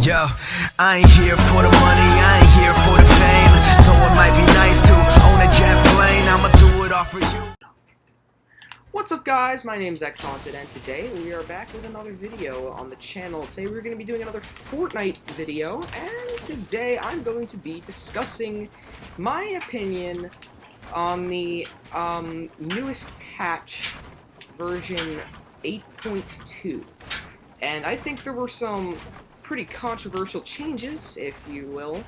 Yo, I ain't here for the money, I ain't here for the fame. Though it might be nice to own a jet plane, I'ma do it all for you. What's up, guys? My name's XHaunted, and today we are back with another video on the channel. Today we're going to be doing another Fortnite video, and today I'm going to be discussing my opinion on the newest patch, version 8.2. And I think there were some pretty controversial changes, if you will,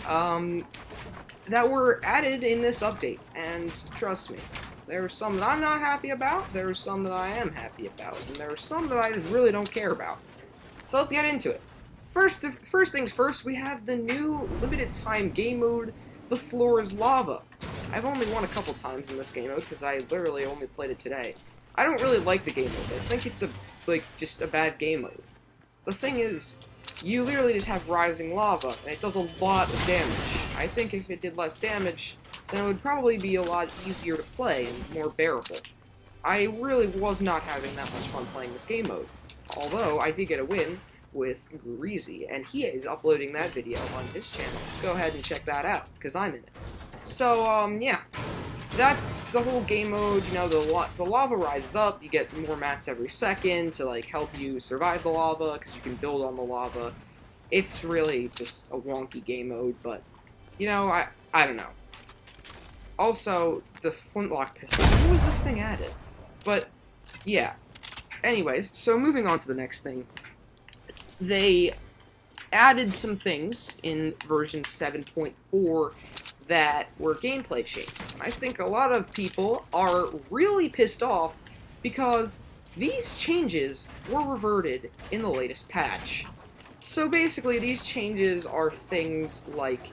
that were added in this update. And trust me, there are some that I'm not happy about, there are some that I am happy about, and there are some that I really don't care about. So let's get into it. First things first, we have the new limited time game mode, The Floor is Lava. I've only won a couple times in this game mode because I literally only played it today. I don't really like the game mode. I think it's just a bad game mode. The thing is, you literally just have rising lava, and it does a lot of damage. I think if it did less damage, then it would probably be a lot easier to play and more bearable. I really was not having that much fun playing this game mode. Although, I did get a win with ruairi, and he is uploading that video on his channel. Go ahead and check that out, because I'm in it. So, yeah. That's the whole game mode. You know, the lava rises up, you get more mats every second to, like, help you survive the lava, because you can build on the lava. It's really just a wonky game mode, but, you know, I don't know. Also, the flintlock pistol. When was this thing added? But, yeah. Anyways, so moving on to the next thing. They added some things in version 7.4 that were gameplay changes. And I think a lot of people are really pissed off because these changes were reverted in the latest patch. So basically, these changes are things like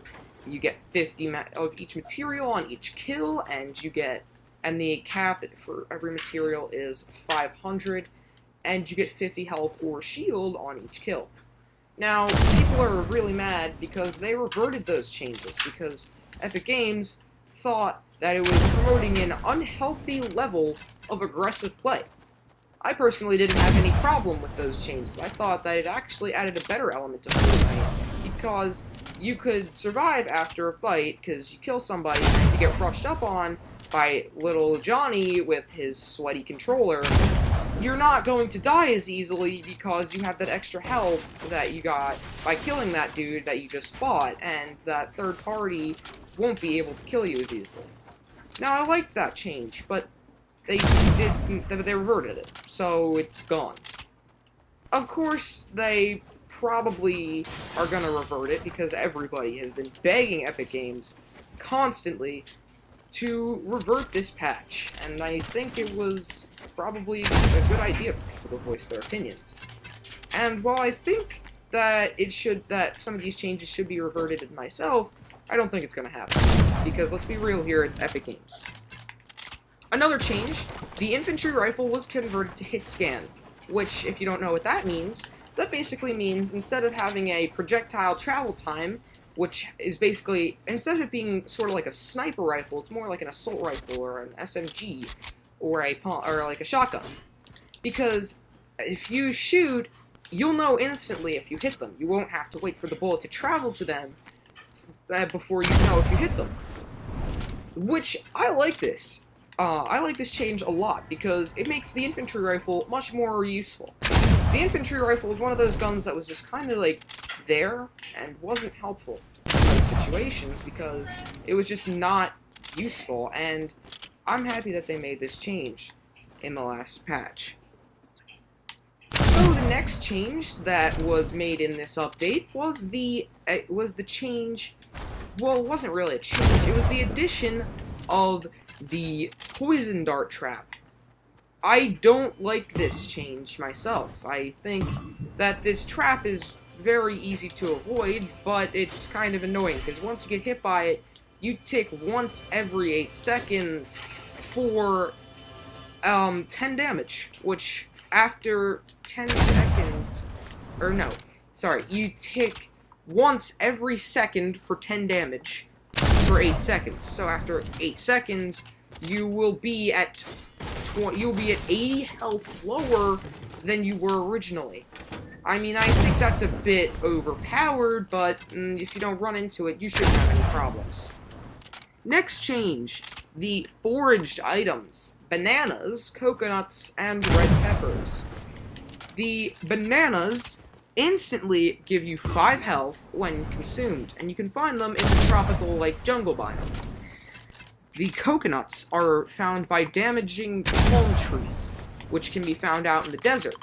you get 50 of each material on each kill, and the cap for every material is 500, and you get 50 health or shield on each kill. Now, people are really mad because they reverted those changes, because Epic Games thought that it was promoting an unhealthy level of aggressive play. I personally didn't have any problem with those changes. I thought that it actually added a better element to Fortnite, because you could survive after a fight, because you kill somebody and you get rushed up on by little Johnny with his sweaty controller. You're not going to die as easily because you have that extra health that you got by killing that dude that you just fought, and that third party won't be able to kill you as easily. Now, I like that change, but they reverted it, so it's gone. Of course, they probably are gonna revert it because everybody has been begging Epic Games constantly to revert this patch, and I think it was probably a good idea for people to voice their opinions. And while I think that some of these changes should be reverted myself, I don't think it's gonna happen, because let's be real here, it's Epic Games. Another change, the infantry rifle was converted to hit scan, which, if you don't know what that means, that basically means instead of having a projectile travel time, which is basically, instead of it being sort of like a sniper rifle, it's more like an assault rifle or an SMG or like a shotgun. Because if you shoot, you'll know instantly if you hit them. You won't have to wait for the bullet to travel to them before you know if you hit them. Which, I like this. I like this change a lot because it makes the infantry rifle much more useful. The infantry rifle was one of those guns that was just kind of like there and wasn't helpful in those situations because it was just not useful, and I'm happy that they made this change in the last patch. So the next change that was made in this update was the change. Well, it wasn't really a change. It was the addition of the poison dart trap. I don't like this change myself. I think that this trap is very easy to avoid, but it's kind of annoying, because once you get hit by it, you tick once every 8 seconds for 10 damage, which after 10 seconds, or no, sorry, you tick once every second for 10 damage for 8 seconds. So after 8 seconds, you will be at 80 health lower than you were originally. I mean, I think that's a bit overpowered, but if you don't run into it, you shouldn't have any problems. Next change, the foraged items. Bananas, coconuts, and red peppers. The bananas instantly give you 5 health when consumed, and you can find them in the tropical, like, jungle biome. The coconuts are found by damaging palm trees, which can be found out in the desert.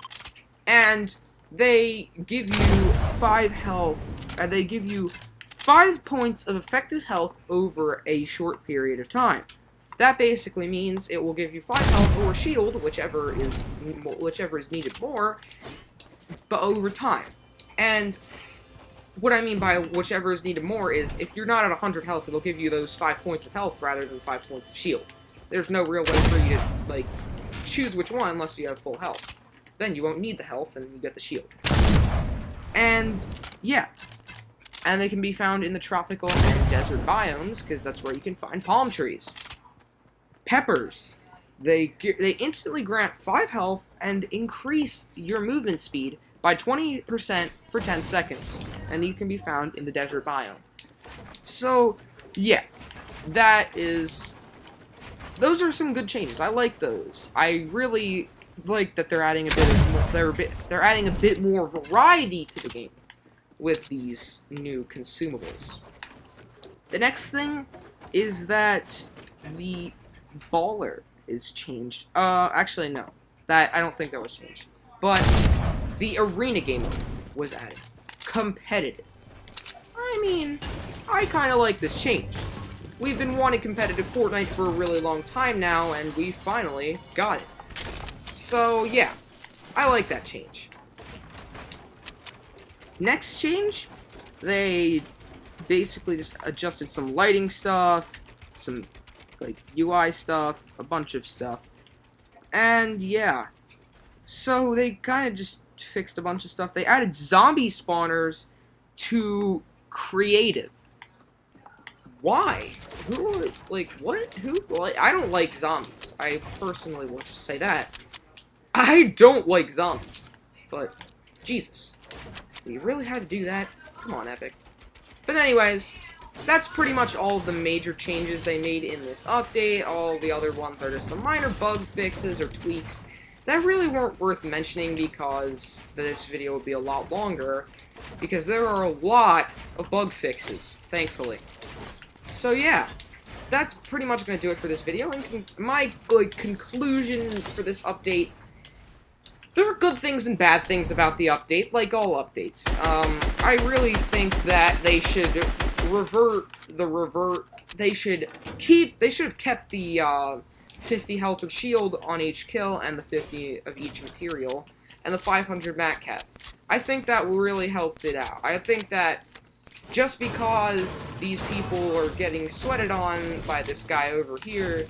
And they give you 5 health, they give you 5 points of effective health over a short period of time. That basically means it will give you 5 health or shield, whichever is needed more, but over time. And what I mean by whichever is needed more is, if you're not at 100 health, it'll give you those 5 points of health rather than 5 points of shield. There's no real way for you to, like, choose which one unless you have full health. Then you won't need the health and you get the shield. And, yeah. And they can be found in the tropical and desert biomes, because that's where you can find palm trees. Peppers. They instantly grant 5 health and increase your movement speed by 20% for 10 seconds. And you can be found in the desert biome. So, yeah. Those are some good changes. I like those. I really like that they're adding a bit more variety to the game with these new consumables. The next thing is that the baller is changed. Actually, no. I don't think that was changed. But the arena game mode was added. Competitive. I mean, I kind of like this change. We've been wanting competitive Fortnite for a really long time now, and we finally got it. So, yeah. I like that change. Next change, they basically just adjusted some lighting stuff, some, like, UI stuff, a bunch of stuff. And, yeah. So, they kind of just fixed a bunch of stuff. They added zombie spawners to creative. Why? Who, like, what? Who? Like, I don't like zombies. I personally will just say that. I don't like zombies. But, Jesus. You really had to do that? Come on, Epic. But anyways, that's pretty much all of the major changes they made in this update. All the other ones are just some minor bug fixes or tweaks that really weren't worth mentioning because this video would be a lot longer, because there are a lot of bug fixes, thankfully. So yeah, that's pretty much going to do it for this video, and my conclusion for this update: there are good things and bad things about the update, like all updates. I really think that they should they should have kept the 50 health of shield on each kill, and the 50 of each material, and the 500 mat cap. I think that really helped it out. I think that just because these people are getting sweated on by this guy over here,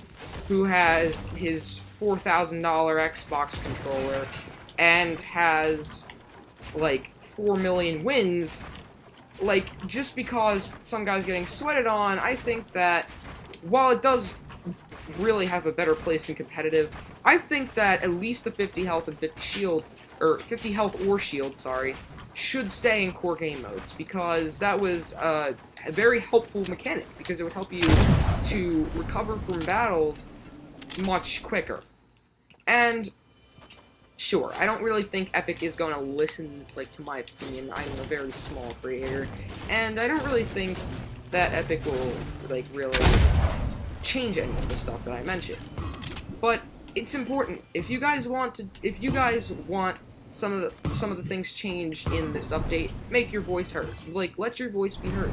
who has his $4,000 Xbox controller, and has, like, 4 million wins, like, just because some guy's getting sweated on, I think that, while it does really have a better place in competitive, I think that at least the 50 health and 50 shield, or 50 health or shield, sorry, should stay in core game modes, because that was a very helpful mechanic, because it would help you to recover from battles much quicker. And sure, I don't really think Epic is going to listen, like, to my opinion. I'm a very small creator, and I don't really think that Epic will, like, really change any of the stuff that I mentioned. But it's important. If you guys want some of the things changed in this update, make your voice heard. Like, let your voice be heard.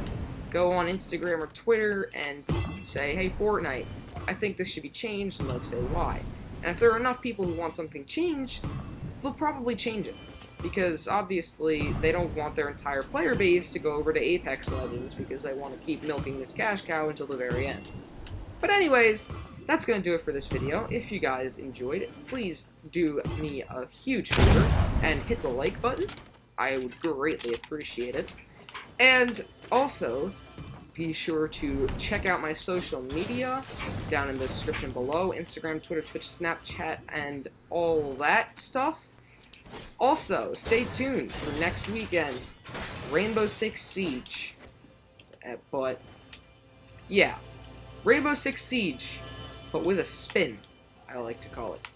Go on Instagram or Twitter and say, hey, Fortnite, I think this should be changed, and, like, say why. And if there are enough people who want something changed, they'll probably change it. Because, obviously, they don't want their entire player base to go over to Apex Legends, because they want to keep milking this cash cow until the very end. But anyways, that's going to do it for this video. If you guys enjoyed it, please do me a huge favor and hit the like button. I would greatly appreciate it. And also, be sure to check out my social media down in the description below. Instagram, Twitter, Twitch, Snapchat, and all that stuff. Also, stay tuned for next weekend, Rainbow Six Siege. But, yeah, Rainbow Six Siege, but with a spin, I like to call it.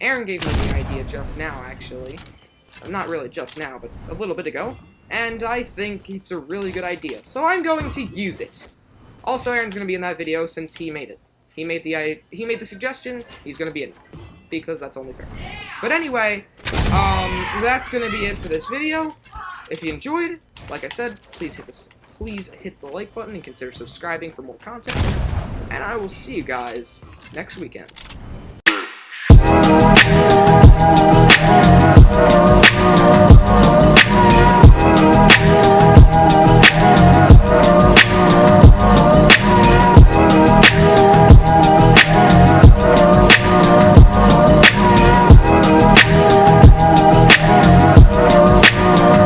Aaron gave me the idea just now, actually. Not really just now, but a little bit ago. And I think it's a really good idea, so I'm going to use it. Also, Aaron's going to be in that video since he made it. He made the suggestion, he's going to be in it. Because that's only fair. But anyway, that's going to be it for this video. If you enjoyed, like I said, please hit the like button and consider subscribing for more content. And I will see you guys next weekend.